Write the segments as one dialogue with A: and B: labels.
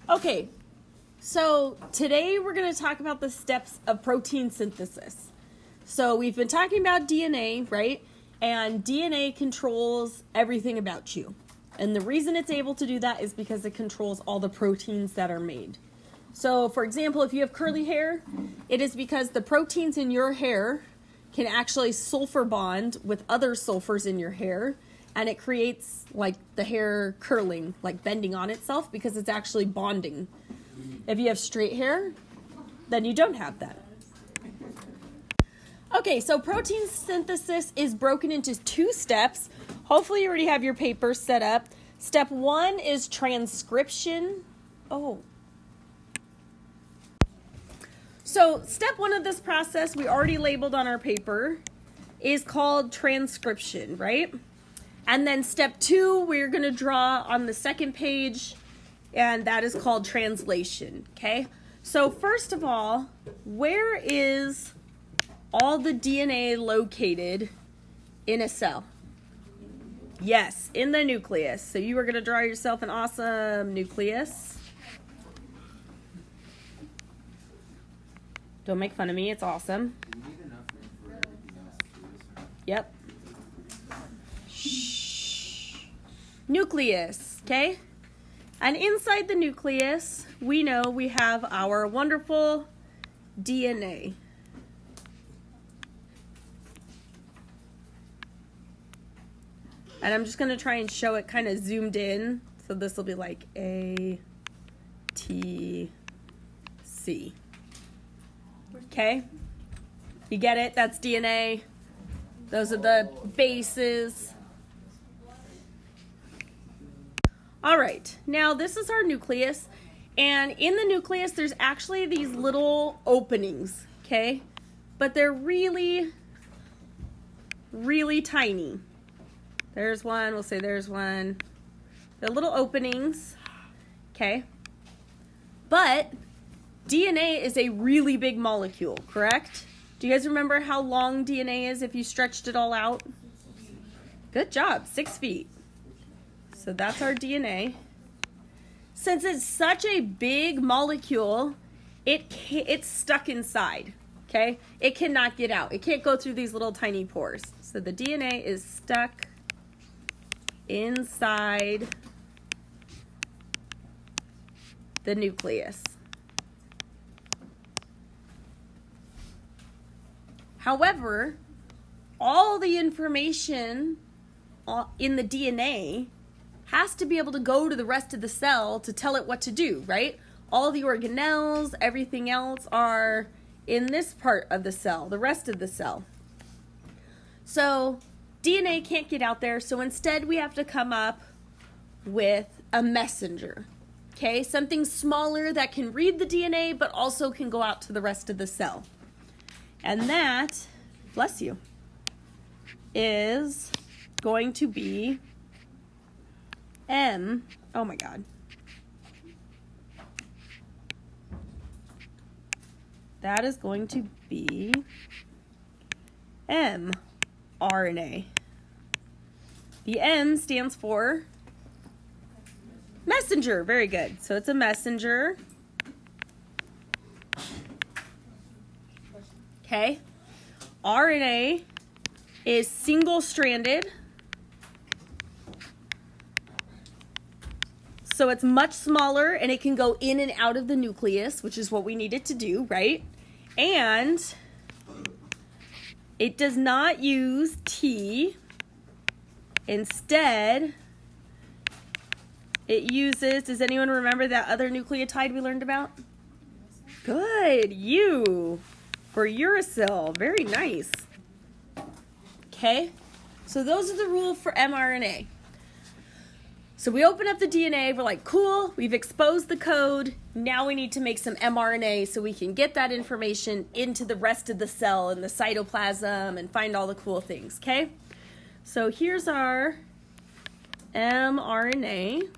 A: Okay, so today we're going to talk about the steps of protein synthesis. So we've been talking about DNA, right? And DNA controls everything about you. And the reason it's able to do that is because it controls all the proteins that are made. So, for example, if you have curly hair, it is because the proteins in your hair can actually sulfur bond with other sulfurs in your hair, and it creates like the hair curling, like bending on itself, because it's actually bonding. If you have straight hair, then you don't have that. Okay, so protein synthesis is broken into two steps. Hopefully you already have your paper set up. Step 1 is transcription. So step 1 of this process, we already labeled on our paper, is called transcription, right? And then step 2, we're going to draw on the second page, and that is called translation, okay? So first of all, where is all the DNA located in a cell? Yes, in the nucleus. So you are going to draw yourself an awesome nucleus. Don't make fun of me, it's awesome. Yep. Shh. Nucleus, okay? And inside the nucleus, we know we have our wonderful DNA. And I'm just going to try and show it kind of zoomed in. So this will be like A, T, C. Okay? You get it? That's DNA. Those are the bases. All right. Now this is our nucleus. And in the nucleus, there's actually these little openings. Okay? But they're really, really tiny. There's one, we'll say there's one. They're little openings, okay? But DNA is a really big molecule, correct? Do you guys remember how long DNA is if you stretched it all out? Good job, 6 feet. So that's our DNA. Since it's such a big molecule, it's stuck inside, okay? It cannot get out. It can't go through these little tiny pores. So the DNA is stuck inside the nucleus. However, all the information in the DNA has to be able to go to the rest of the cell to tell it what to do, right? All the organelles, everything else are in this part of the cell, the rest of the cell. So DNA can't get out there, so instead we have to come up with a messenger, okay? Something smaller that can read the DNA but also can go out to the rest of the cell. And that, bless you, is going to be oh my God. That is going to be mRNA. The M stands for messenger. Very good. So it's a messenger. Okay. RNA is single-stranded. So it's much smaller and it can go in and out of the nucleus, which is what we need it to do, right? And it does not use T. Instead, it uses, does anyone remember that other nucleotide we learned about? Good, U for uracil. Very nice. Okay, so those are the rules for mRNA. So we open up the DNA, we're like, cool, we've exposed the code, now we need to make some mRNA so we can get that information into the rest of the cell and the cytoplasm and find all the cool things, okay? So here's our mRNA.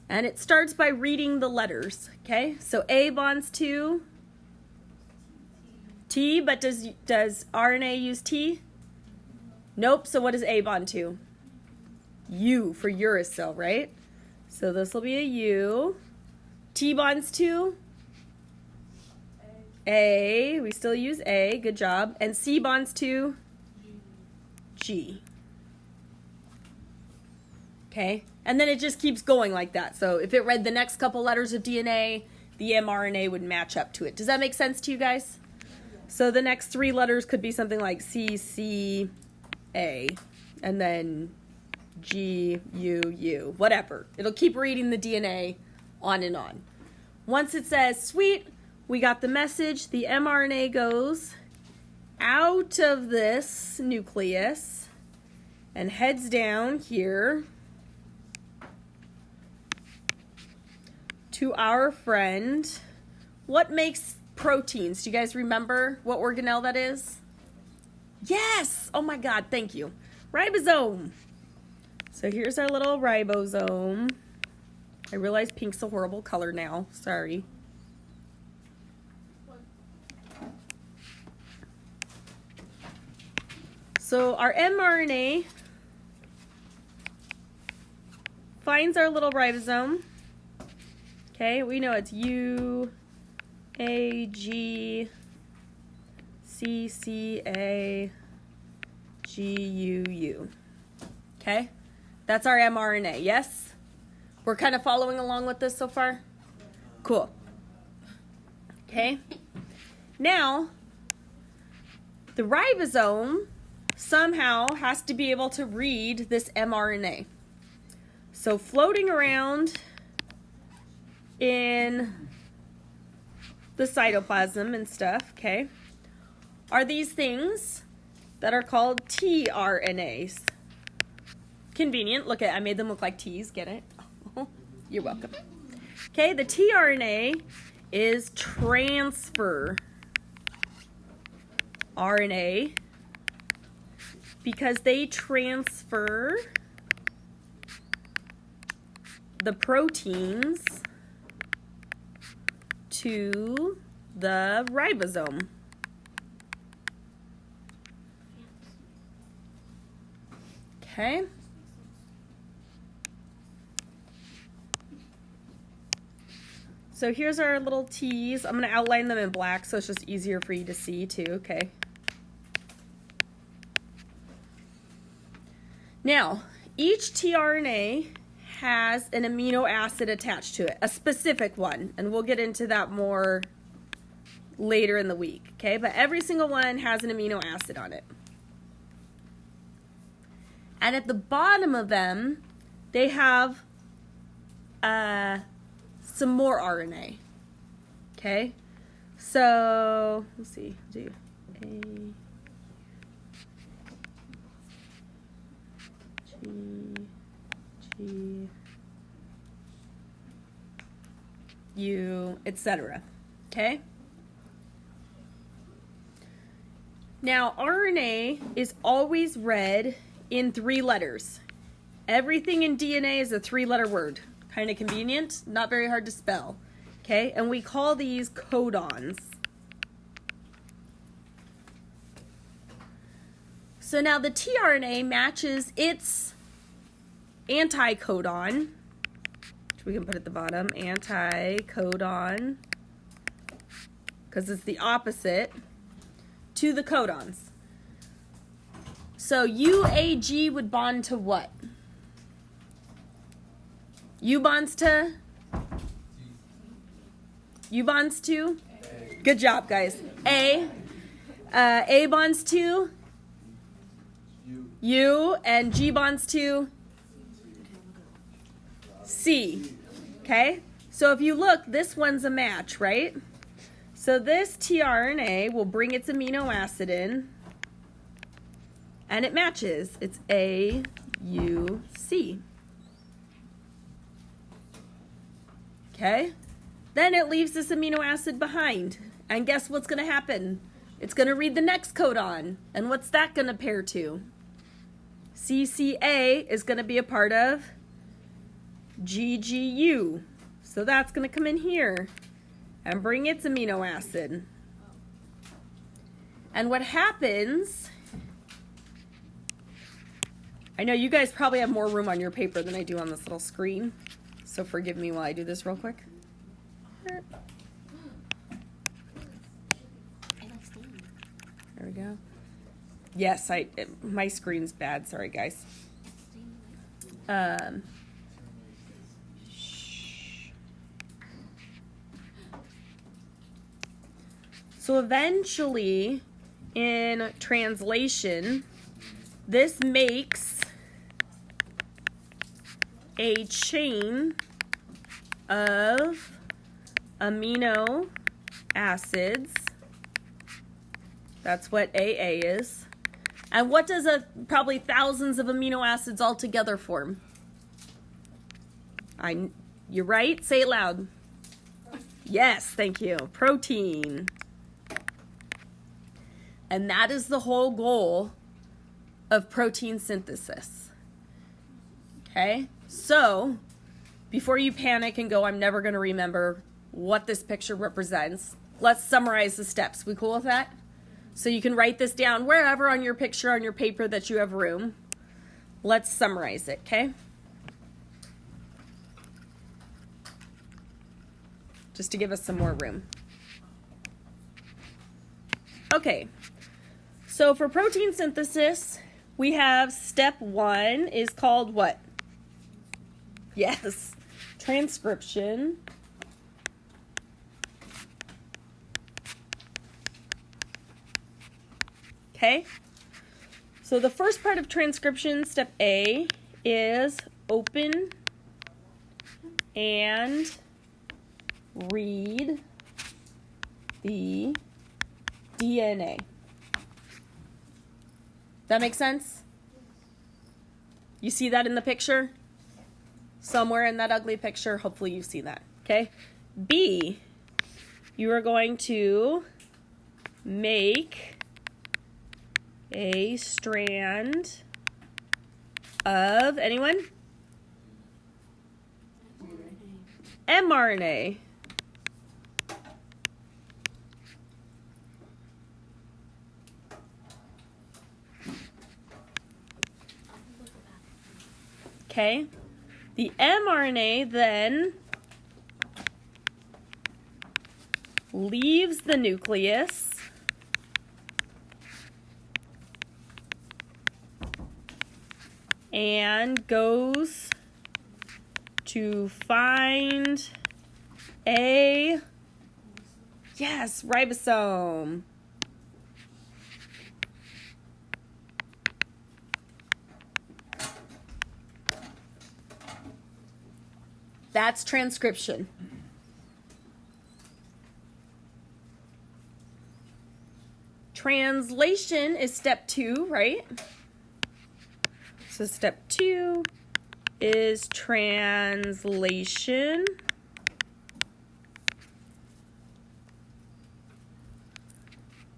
A: And it starts by reading the letters, okay? So A bonds to T, but does RNA use T? Nope, so what does A bond to? U for uracil, right? So this will be a U. T bonds to A. We still use A. Good job. And C bonds to G. Okay? And then it just keeps going like that. So if it read the next couple letters of DNA, the mRNA would match up to it. Does that make sense to you guys? So the next 3 letters could be something like C, C, A, and then G, U, U, whatever. It'll keep reading the DNA on and on. Once it says, sweet, we got the message, the mRNA goes out of this nucleus and heads down here to our friend. What makes proteins? Do you guys remember what organelle that is? Yes! Oh my God, thank you. Ribosome. So here's our little ribosome. I realize pink's a horrible color now. Sorry. So our mRNA finds our little ribosome. Okay, we know it's U, A, G, C, C, A, G, U, U. Okay, that's our mRNA, yes? We're kind of following along with this so far? Cool. Okay, now the ribosome somehow has to be able to read this mRNA. So floating around in the cytoplasm and stuff, okay, are these things that are called tRNAs. Convenient. Look at, I made them look like T's. Get it? You're welcome. Okay, the tRNA is transfer RNA because they transfer the proteins to the ribosome. Okay. So here's our little T's. I'm going to outline them in black so it's just easier for you to see too, okay? Now, each tRNA has an amino acid attached to it, a specific one, and we'll get into that more later in the week, okay? But every single one has an amino acid on it. And at the bottom of them, they have some more RNA, okay? So, let's see, do A, G, U, etc. Okay? Now, RNA is always read in 3 letters. Everything in DNA is a 3-letter word. Kind of convenient, not very hard to spell. Okay? And we call these codons. So now the tRNA matches its anticodon, which we can put at the bottom, anticodon, because it's the opposite, to the codons. So UAG would bond to what? U bonds to? U bonds to? A. Good job, guys. A. A bonds to? U. And G bonds to? C. Okay? So if you look, this one's a match, right? So this tRNA will bring its amino acid in, and it matches. It's A, U, C. Okay? Then it leaves this amino acid behind. And guess what's going to happen? It's going to read the next codon. And what's that going to pair to? CCA is going to be a part of GGU. So that's going to come in here and bring its amino acid. And what happens, I know you guys probably have more room on your paper than I do on this little screen. So forgive me while I do this real quick. There we go. Yes, my screen's bad. Sorry, guys. So eventually, in translation, this makes a chain of amino acids. That's what AA is. And what does probably thousands of amino acids all together form? You're right. Say it loud. Yes, thank you. Protein. And that is the whole goal of protein synthesis. Okay? So, before you panic and go, I'm never going to remember what this picture represents, let's summarize the steps. We cool with that? So you can write this down wherever on your picture, on your paper that you have room. Let's summarize it, okay? Just to give us some more room. Okay. So for protein synthesis, we have step 1 is called what? Yes, transcription. Okay, so the first part of transcription, step A, is open and read the DNA. That make sense? You see that in the picture? Somewhere in that ugly picture, hopefully you see that, okay? B, you are going to make a strand of, anyone? mRNA. Okay, the mRNA then leaves the nucleus and goes to find a, yes, ribosome. That's transcription. Translation is step 2, right? So step 2 is translation.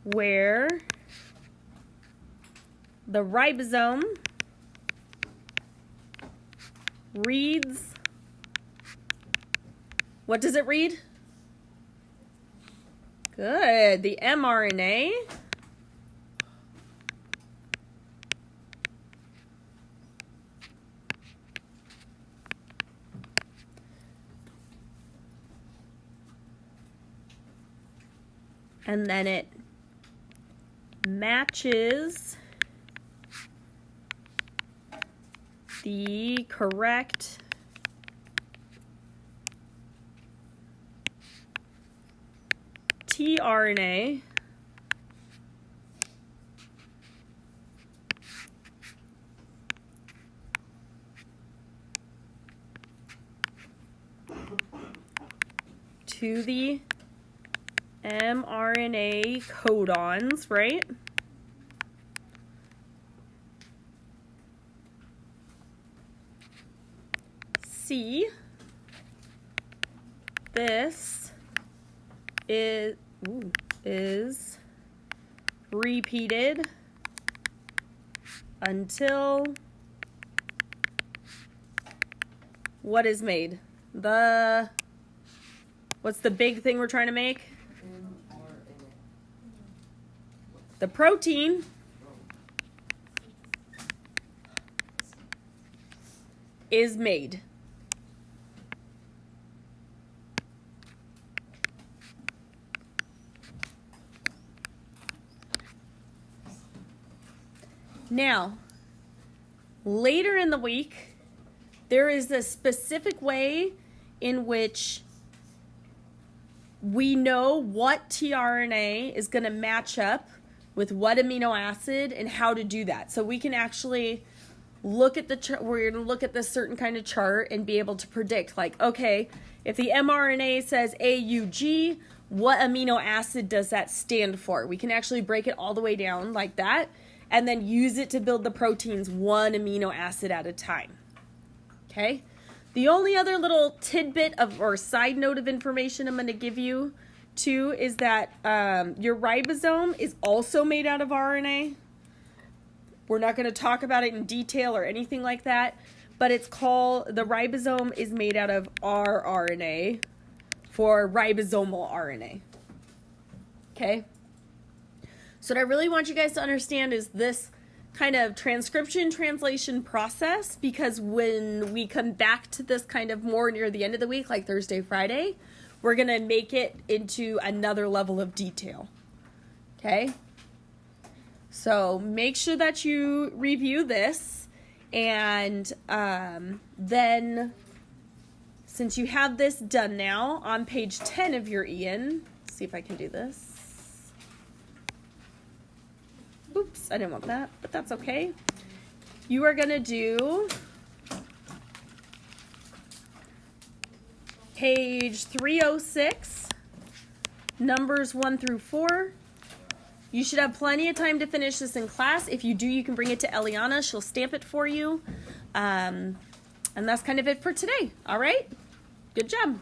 A: Where the ribosome reads, what does it read? Good, the mRNA. And then it matches the correct tRNA to the mRNA codons, right? C, this is repeated until what is made? What's the big thing we're trying to make? The protein is made. Now, later in the week, there is a specific way in which we know what tRNA is going to match up with what amino acid and how to do that. So we can actually look at the chart. We're going to look at this certain kind of chart and be able to predict, like, okay, if the mRNA says AUG, what amino acid does that stand for? We can actually break it all the way down like that and then use it to build the proteins one amino acid at a time. Okay? The only other little tidbit of or side note of information I'm going to give you too is that your ribosome is also made out of RNA. We're not going to talk about it in detail or anything like that, but it's called, the ribosome is made out of rRNA for ribosomal RNA. Okay? So what I really want you guys to understand is this kind of transcription translation process, because when we come back to this kind of more near the end of the week, like Thursday, Friday, we're going to make it into another level of detail. Okay? So make sure that you review this, and then since you have this done now on page 10 of your Ian, see if I can do this. Oops, I didn't want that, but that's okay. You are going to do page 306, numbers 1 through 4. You should have plenty of time to finish this in class. If you do, you can bring it to Eliana. She'll stamp it for you. And that's kind of it for today. All right? Good job.